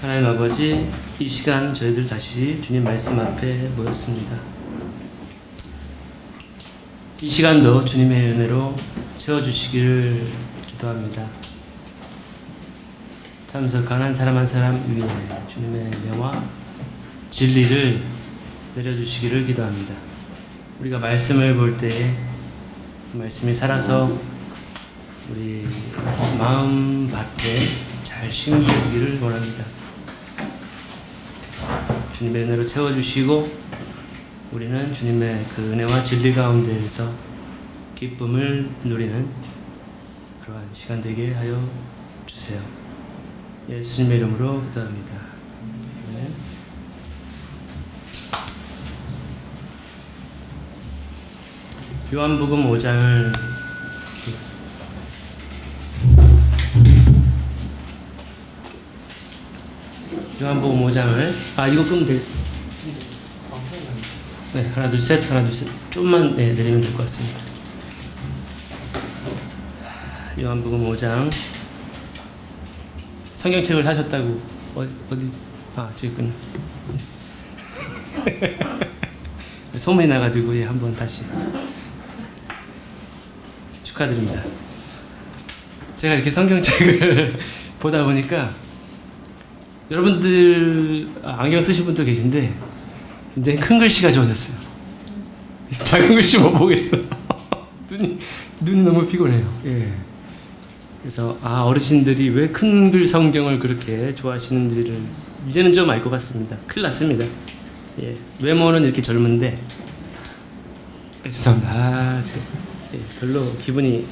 하나님 아버지, 이 시간 저희들 다시 주님 말씀 앞에 모였습니다. 이 시간도 주님의 은혜로 채워주시기를 기도합니다. 참석한 한 사람 한 사람 위에 주님의 은혜와 진리를 내려주시기를 기도합니다. 우리가 말씀을 볼 때에 말씀이 살아서 우리 마음 밭에 잘 심겨지기를 원합니다. 주님의 은혜로 채워주시고 우리는 주님의 그 은혜와 진리 가운데에서 기쁨을 누리는 그러한 시간 되게 하여 주세요. 예수님의 이름으로 기도합니다. 네. 요한복음 5장을 요한복음 5장을 이거 끄면 돼. 네, 하나 둘 셋 좀만 내리면 될 것 같습니다. 요한복음 5장 성경책을 사셨다고 어디 지금 소문이 나가지고 한번 다시 축하드립니다. 제가 이렇게 성경책을 보다 보니까 여러분들 안경 쓰신 분도 계신데 굉장히 큰 글씨가 좋아졌어요. 작은 글씨 못 보겠어. 눈이 너무 피곤해요. 예. 그래서 어르신들이 왜 큰 글 성경을 그렇게 좋아하시는지를 이제는 좀 알 것 같습니다. 큰일 났습니다. 예. 외모는 이렇게 젊은데 죄송합니다. 별로 기분이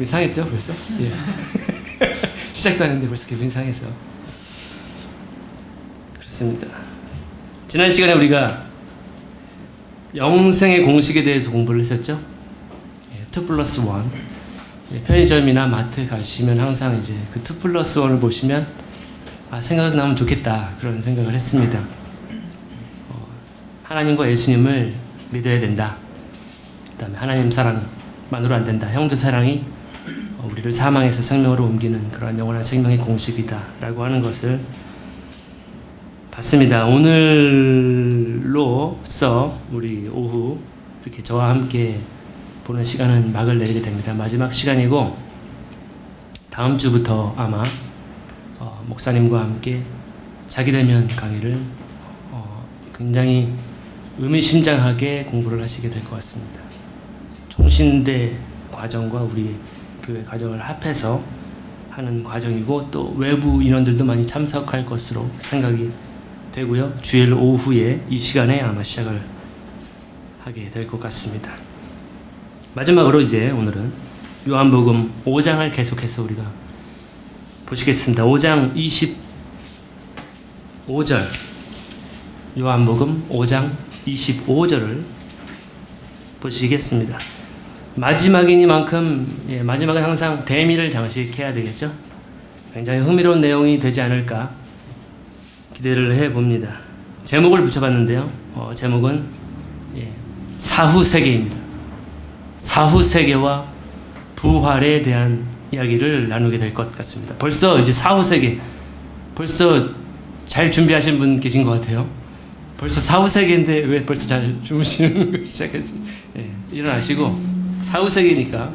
상했죠 벌써? 예. 시작도 안 했는데 벌써 기분이 상해서 그렇습니다. 지난 시간에 우리가 영생의 공식에 대해서 공부를 했었죠. 2+1. 편의점이나 마트 가시면 항상 이제 그 2+1을 보시면 생각나면 좋겠다 그런 생각을 했습니다. 하나님과 예수님을 믿어야 된다. 그 다음에 하나님 사랑만으로 안 된다. 형제 사랑이 우리를 사망에서 생명으로 옮기는 그러한 영원한 생명의 공식이다 라고 하는 것을 봤습니다. 오늘로써 우리 오후 이렇게 저와 함께 보는 시간은 막을 내리게 됩니다. 마지막 시간이고 다음 주부터 아마 목사님과 함께 자기대면 강의를 굉장히 의미심장하게 공부를 하시게 될 것 같습니다. 총신대 과정과 우리 교회 과정을 합해서 하는 과정이고 또 외부 인원들도 많이 참석할 것으로 생각이 되고요. 주일 오후에 이 시간에 아마 시작을 하게 될 것 같습니다. 마지막으로 이제 오늘은 요한복음 5장을 계속해서 우리가 보시겠습니다. 5장 25절 요한복음 5장 25절을 보시겠습니다. 마지막이니만큼 마지막은 항상 대미를 장식해야 되겠죠. 굉장히 흥미로운 내용이 되지 않을까 기대를 해봅니다. 제목을 붙여봤는데요. 제목은 사후세계입니다. 사후세계와 부활에 대한 이야기를 나누게 될 것 같습니다. 벌써 이제 사후세계 벌써 잘 준비하신 분 계신 것 같아요. 벌써 사후세계인데 왜 벌써 잘 주무시는 걸 시작했죠. 일어나시고 사후세계니까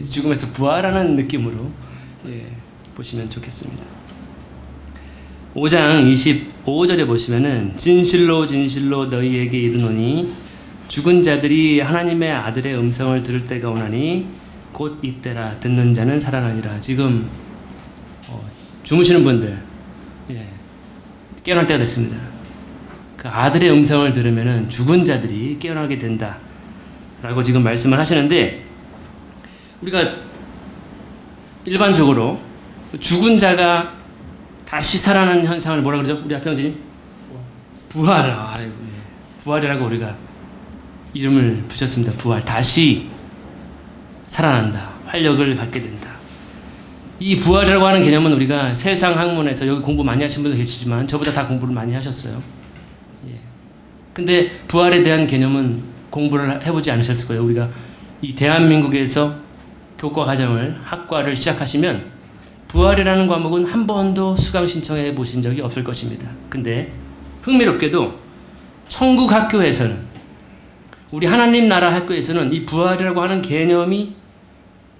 죽음에서 부활하는 느낌으로 보시면 좋겠습니다. 5장 25절에 보시면은 진실로 진실로 너희에게 이르노니 죽은 자들이 하나님의 아들의 음성을 들을 때가 오나니 곧 이때라. 듣는 자는 살아나니라. 지금 주무시는 분들 깨어날 때가 됐습니다. 그 아들의 음성을 들으면은 죽은 자들이 깨어나게 된다 라고 지금 말씀을 하시는데, 우리가 일반적으로 죽은 자가 다시 살아나는 현상을 뭐라 그러죠? 우리 앞에 형제님? 부활. 부활이라고 우리가 이름을 붙였습니다. 부활. 다시 살아난다. 활력을 갖게 된다. 이 부활이라고 하는 개념은 우리가 세상 학문에서 여기 공부 많이 하신 분도 계시지만 저보다 다 공부를 많이 하셨어요. 근데 부활에 대한 개념은 공부를 해보지 않으셨을 거예요. 우리가 이 대한민국에서 교과 과정을 학과를 시작하시면 부활이라는 과목은 한 번도 수강 신청해 보신 적이 없을 것입니다. 근데 흥미롭게도 천국 학교에서는, 우리 하나님 나라 학교에서는 이 부활이라고 하는 개념이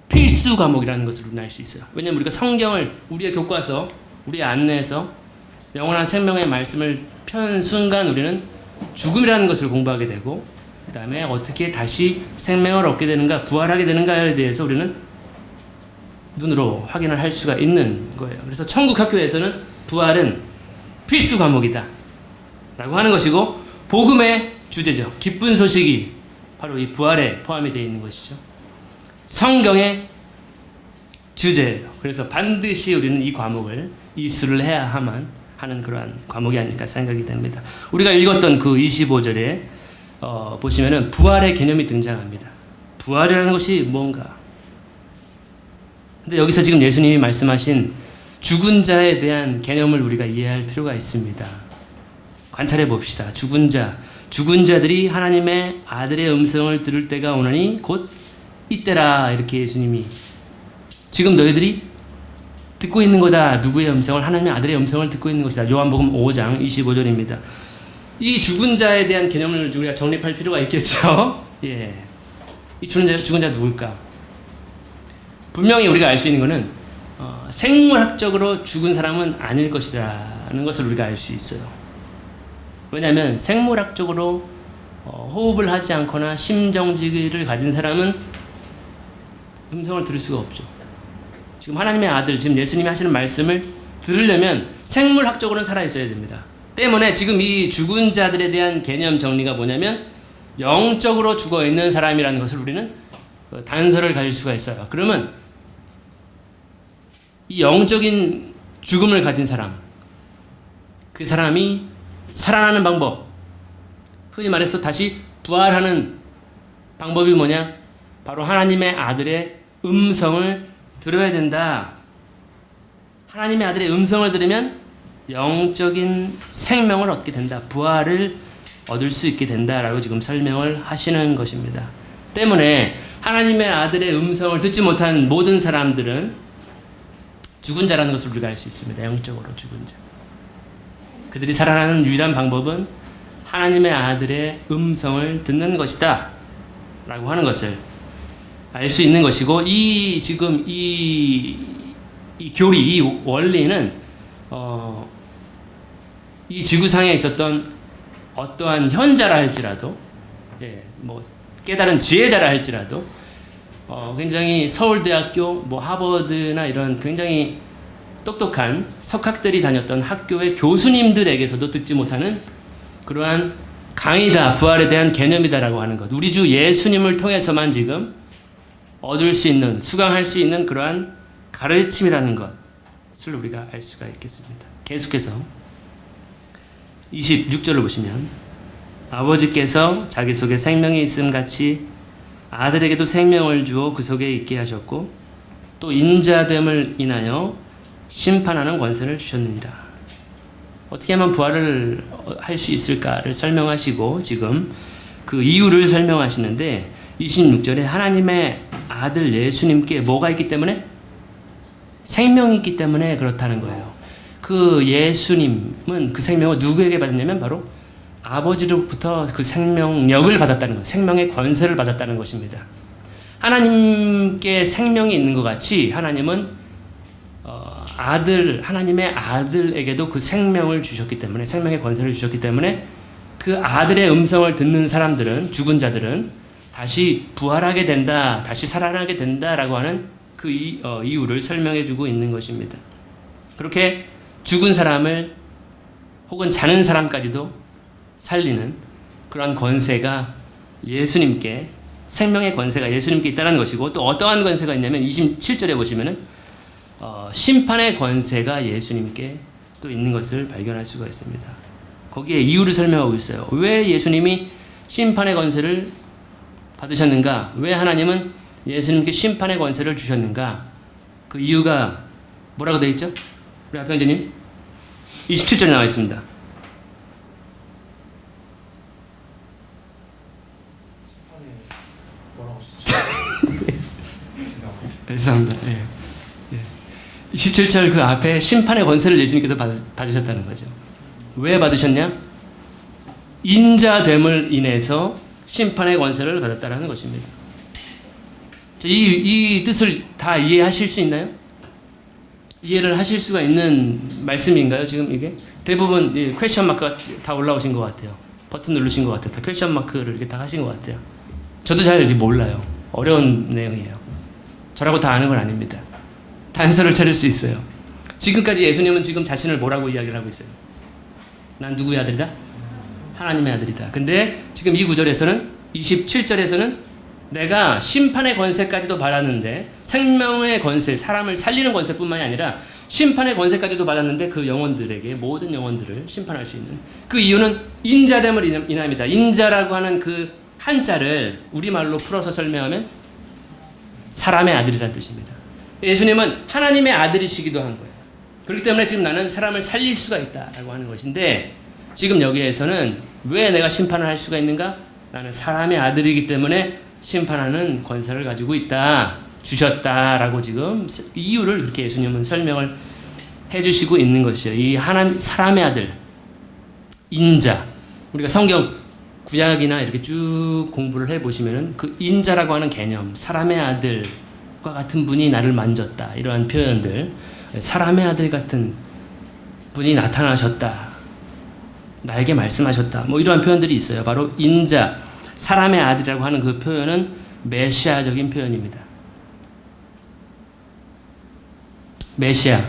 필수 과목이라는 것을 우리는 알 수 있어요. 왜냐하면 우리가 성경을 우리의 교과서, 우리의 안내에서 영원한 생명의 말씀을 편 순간 우리는 죽음이라는 것을 공부하게 되고, 그 다음에 어떻게 다시 생명을 얻게 되는가, 부활하게 되는가에 대해서 우리는 눈으로 확인을 할 수가 있는 거예요. 그래서 천국 학교에서는 부활은 필수 과목이다 라고 하는 것이고, 복음의 주제죠. 기쁜 소식이 바로 이 부활에 포함이 되어 있는 것이죠. 성경의 주제예요. 그래서 반드시 우리는 이 과목을 이수를 해야만 하는 그러한 과목이 아닐까 생각이 됩니다. 우리가 읽었던 그 25절에 보시면은 부활의 개념이 등장합니다. 부활이라는 것이 뭔가? 근데 여기서 지금 예수님이 말씀하신 죽은 자에 대한 개념을 우리가 이해할 필요가 있습니다. 관찰해 봅시다. 죽은 자들이 하나님의 아들의 음성을 들을 때가 오나니 곧 이때라, 이렇게 예수님이, 지금 너희들이 듣고 있는 거다. 누구의 음성을? 하나님의 아들의 음성을 듣고 있는 것이다. 요한복음 5장 25절입니다. 이 죽은 자에 대한 개념을 우리가 정립할 필요가 있겠죠. 예. 이 죽은 자 누굴까? 분명히 우리가 알 수 있는 것은 생물학적으로 죽은 사람은 아닐 것이라는 것을 우리가 알 수 있어요. 왜냐하면 생물학적으로 호흡을 하지 않거나 심정지를 가진 사람은 음성을 들을 수가 없죠. 지금 하나님의 아들, 지금 예수님이 하시는 말씀을 들으려면 생물학적으로는 살아있어야 됩니다. 때문에 지금 이 죽은 자들에 대한 개념 정리가 뭐냐면 영적으로 죽어있는 사람이라는 것을 우리는 단서를 가질 수가 있어요. 그러면 이 영적인 죽음을 가진 사람, 그 사람이 살아나는 방법, 흔히 말해서 다시 부활하는 방법이 뭐냐? 바로 하나님의 아들의 음성을 들어야 된다. 하나님의 아들의 음성을 들으면 영적인 생명을 얻게 된다. 부활을 얻을 수 있게 된다라고 지금 설명을 하시는 것입니다. 때문에 하나님의 아들의 음성을 듣지 못한 모든 사람들은 죽은 자라는 것을 우리가 알 수 있습니다. 영적으로 죽은 자. 그들이 살아나는 유일한 방법은 하나님의 아들의 음성을 듣는 것이다 라고 하는 것을 알 수 있는 것이고, 지금 이 교리, 이 원리는 이 지구상에 있었던 어떠한 현자라 할지라도, 깨달은 지혜자라 할지라도, 굉장히 서울대학교, 하버드나 이런 굉장히 똑똑한 석학들이 다녔던 학교의 교수님들에게서도 듣지 못하는 그러한 강의다, 부활에 대한 개념이다라고 하는 것. 우리 주 예수님을 통해서만 지금 얻을 수 있는, 수강할 수 있는 그러한 가르침이라는 것을 우리가 알 수가 있겠습니다. 계속해서 26절을 보시면, 아버지께서 자기 속에 생명이 있음 같이 아들에게도 생명을 주어 그 속에 있게 하셨고 또 인자됨을 인하여 심판하는 권세를 주셨느니라. 어떻게 하면 부활을 할 수 있을까를 설명하시고 지금 그 이유를 설명하시는데, 26절에 하나님의 아들 예수님께 뭐가 있기 때문에? 생명이 있기 때문에 그렇다는 거예요. 그 예수님은 그 생명을 누구에게 받았냐면 바로 아버지로부터 그 생명력을 받았다는 것, 생명의 권세를 받았다는 것입니다. 하나님께 생명이 있는 것 같이 하나님은 하나님의 아들에게도 그 생명을 주셨기 때문에, 생명의 권세를 주셨기 때문에 그 아들의 음성을 듣는 사람들은, 죽은 자들은 다시 부활하게 된다, 다시 살아나게 된다라고 하는 그 이유를 설명해 주고 있는 것입니다. 그렇게 죽은 사람을 혹은 자는 사람까지도 살리는 그러한 권세가 예수님께, 생명의 권세가 예수님께 있다는 것이고, 또 어떠한 권세가 있냐면 27절에 보시면은 심판의 권세가 예수님께 또 있는 것을 발견할 수가 있습니다. 거기에 이유를 설명하고 있어요. 왜 예수님이 심판의 권세를 받으셨는가? 왜 하나님은 예수님께 심판의 권세를 주셨는가? 그 이유가 뭐라고 되어 있죠? 우리 앞형제님 27절에 나와 있습니다. 죄송합니다. 예. 27절 그 앞에 심판의 권세를 예수님께서 받으셨다는 거죠. 왜 받으셨냐? 인자됨을 인해서 심판의 권세를 받았다는 것입니다. 이 뜻을 다 이해하실 수 있나요? 이해를 하실 수가 있는 말씀인가요? 지금 이게 대부분 퀘스천 마크가 다 올라오신 것 같아요. 버튼 누르신 것 같아요. 다 퀘스천 마크를 이렇게 다 하신 것 같아요. 저도 잘 몰라요. 어려운 내용이에요. 저라고 다 아는 건 아닙니다. 단서를 찾을 수 있어요. 지금까지 예수님은 지금 자신을 뭐라고 이야기를 하고 있어요? 난 누구의 아들이다? 하나님의 아들이다. 근데 지금 이 구절에서는 27절에서는 내가 심판의 권세까지도 받았는데 생명의 권세, 사람을 살리는 권세뿐만이 아니라 심판의 권세까지도 받았는데 그 영혼들에게 모든 영혼들을 심판할 수 있는 그 이유는 인자됨을 인함이다. 인자라고 하는 그 한자를 우리말로 풀어서 설명하면 사람의 아들이라는 뜻입니다. 예수님은 하나님의 아들이시기도 한 거예요. 그렇기 때문에 지금 나는 사람을 살릴 수가 있다라고 하는 것인데 지금 여기에서는 왜 내가 심판을 할 수가 있는가? 나는 사람의 아들이기 때문에 심판하는 권세를 가지고 있다. 주셨다라고 지금 이유를 이렇게 예수님은 설명을 해주시고 있는 것이죠. 이 사람의 아들, 인자. 우리가 성경 구약이나 이렇게 쭉 공부를 해보시면은 그 인자라고 하는 개념, 사람의 아들과 같은 분이 나를 만졌다. 이러한 표현들, 사람의 아들 같은 분이 나타나셨다. 나에게 말씀하셨다. 뭐 이러한 표현들이 있어요. 바로 인자, 사람의 아들이라고 하는 그 표현은 메시아적인 표현입니다. 메시아,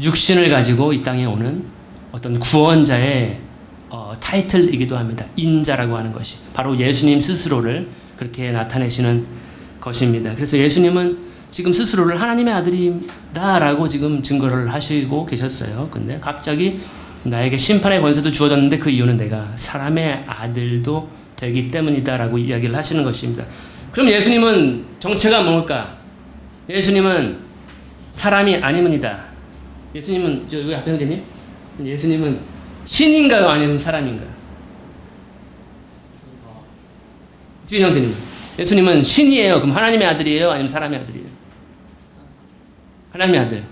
육신을 가지고 이 땅에 오는 어떤 구원자의 타이틀이기도 합니다. 인자라고 하는 것이 바로 예수님 스스로를 그렇게 나타내시는 것입니다. 그래서 예수님은 지금 스스로를 하나님의 아들이다라고 지금 증거를 하시고 계셨어요. 근데 갑자기 나에게 심판의 권세도 주어졌는데 그 이유는 내가 사람의 아들도 되기 때문이다라고 이야기를 하시는 것입니다. 그럼 예수님은 정체가 뭘까? 예수님은 사람이 아니문이다. 예수님은 여기 앞에 형제님, 예수님은 신인가요? 아니면 사람인가요? 뒤에 형제님, 예수님은 신이에요? 그럼 하나님의 아들이에요? 아니면 사람의 아들이에요? 하나님의 아들.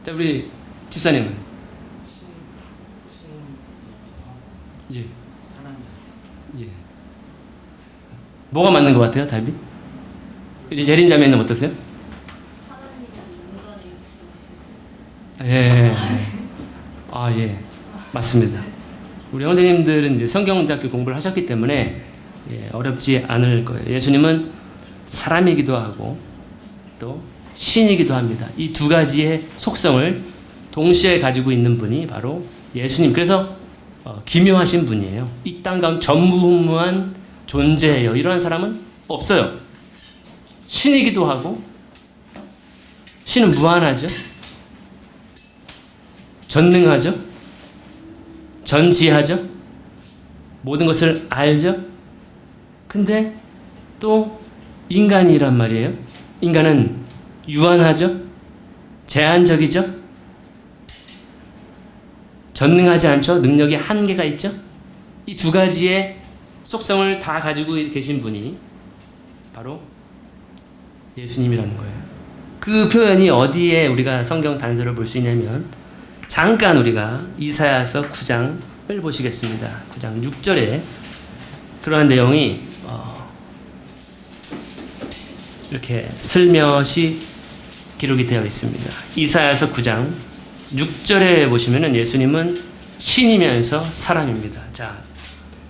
자, 우리 집사님은? 예. 예. 뭐가 맞는 것 같아요, 달비? 예림 자매는 어떠세요? 예. 아, 예. 맞습니다. 우리 형제님들은 이제 성경대학교 공부를 하셨기 때문에 어렵지 않을 거예요. 예수님은 사람이기도 하고 또 신이기도 합니다. 이 두 가지의 속성을 동시에 가지고 있는 분이 바로 예수님. 그래서 기묘하신 분이에요. 이 땅 가운데 전무후무한 존재예요. 이러한 사람은 없어요. 신이기도 하고 신은 무한하죠. 전능하죠. 전지하죠. 모든 것을 알죠. 근데 또 인간이란 말이에요. 인간은 유한하죠. 제한적이죠. 전능하지 않죠. 능력이 한계가 있죠. 이 두 가지의 속성을 다 가지고 계신 분이 바로 예수님이라는 거예요. 그 표현이 어디에 우리가 성경 단서를 볼 수 있냐면 잠깐 우리가 이사야서 9장을 보시겠습니다. 9장 6절에 그러한 내용이 이렇게 슬며시 기록이 되어 있습니다. 이사야서 9장 6절에 보시면은 예수님은 신이면서 사람입니다. 자,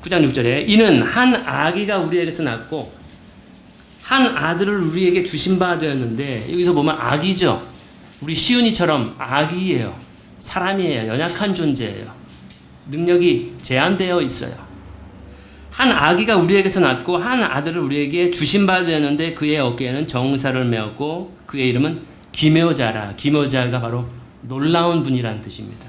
9장 6절에 이는 한 아기가 우리에게서 낳고 한 아들을 우리에게 주신 바 되었는데, 여기서 보면 아기죠. 우리 시은이처럼 아기예요. 사람이에요. 연약한 존재예요. 능력이 제한되어 있어요. 한 아기가 우리에게서 낳고 한 아들을 우리에게 주신 바 되었는데 그의 어깨에는 정사를 메었고 그의 이름은 기묘자라. 기묘자가 바로 놀라운 분이라는 뜻입니다.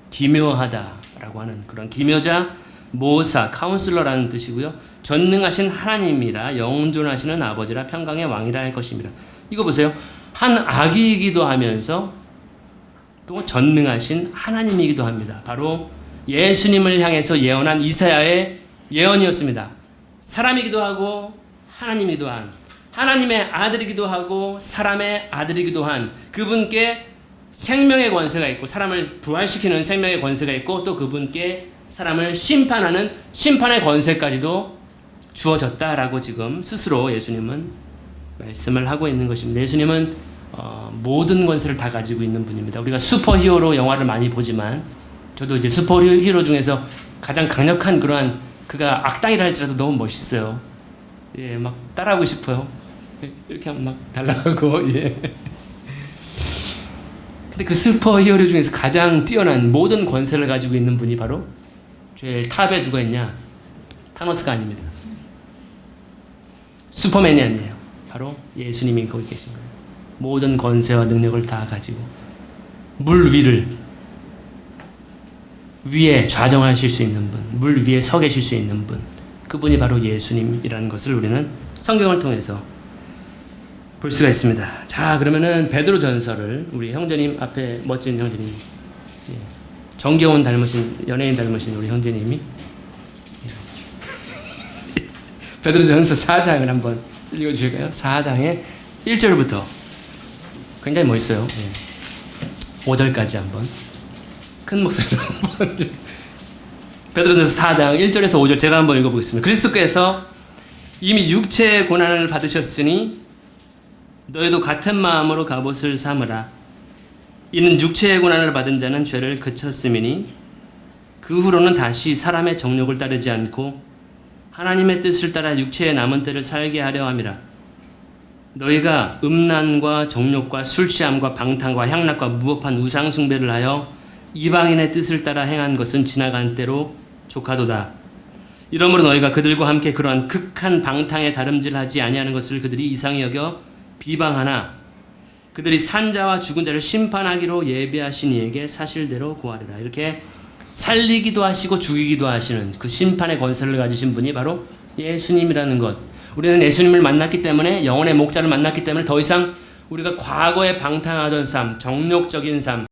기묘하다라고 하는 그런 기묘자, 모사, 카운슬러라는 뜻이고요. 전능하신 하나님이라 영존하시는 아버지라 평강의 왕이라 할 것입니다. 이거 보세요. 한 아기이기도 하면서 또 전능하신 하나님이기도 합니다. 바로 예수님을 향해서 예언한 이사야의 예언이었습니다. 사람이기도 하고 하나님이기도 한 하나님의 아들이기도 하고 사람의 아들이기도 한 그분께 생명의 권세가 있고 사람을 부활시키는 생명의 권세가 있고 또 그분께 사람을 심판하는 심판의 권세까지도 주어졌다라고 지금 스스로 예수님은 말씀을 하고 있는 것입니다. 예수님은 모든 권세를 다 가지고 있는 분입니다. 우리가 슈퍼히어로 영화를 많이 보지만 저도 이제 슈퍼히어로 중에서 가장 강력한 그러한 그가 악당이라 할지라도 너무 멋있어요. 예, 막 따라하고 싶어요. 이렇게 하면 막 달라가고 예. 근데 그 슈퍼히어로 중에서 가장 뛰어난 모든 권세를 가지고 있는 분이 바로 제일 탑에 누가 있냐? 타노스가 아닙니다. 슈퍼맨이 아니에요. 바로 예수님이 거기 계신 거예요. 모든 권세와 능력을 다 가지고 물 위에 좌정하실 수 있는 분, 물 위에 서 계실 수 있는 분, 그분이 바로 예수님이라는 것을 우리는 성경을 통해서 볼 수가 있습니다. 자, 그러면은 베드로전서를 우리 형제님 앞에 멋진 형제님, 정겨운 닮으신 연예인 닮으신 우리 형제님이 베드로전서 4장을 한번 읽어주실까요? 4장의 1절부터 굉장히 멋있어요. 5절까지 한번 큰 목소리로 한번 베드로전서 4장 1절에서 5절 제가 한번 읽어보겠습니다. 그리스도께서 이미 육체의 고난을 받으셨으니 너희도 같은 마음으로 갑옷을 삼으라. 이는 육체의 고난을 받은 자는 죄를 그쳤음이니 그 후로는 다시 사람의 정욕을 따르지 않고 하나님의 뜻을 따라 육체의 남은 때를 살게 하려 함이라. 너희가 음란과 정욕과 술취함과 방탕과 향락과 무법한 우상 숭배를 하여 이방인의 뜻을 따라 행한 것은 지나간 때로 족하도다. 이러므로 너희가 그들과 함께 그러한 극한 방탕에 다름질하지 아니하는 것을 그들이 이상히 여겨 비방하나 그들이 산자와 죽은 자를 심판하기로 예비하신 이에게 사실대로 구하리라. 이렇게 살리기도 하시고 죽이기도 하시는 그 심판의 권세를 가지신 분이 바로 예수님이라는 것. 우리는 예수님을 만났기 때문에 영혼의 목자를 만났기 때문에 더 이상 우리가 과거에 방탕하던 삶, 정욕적인 삶,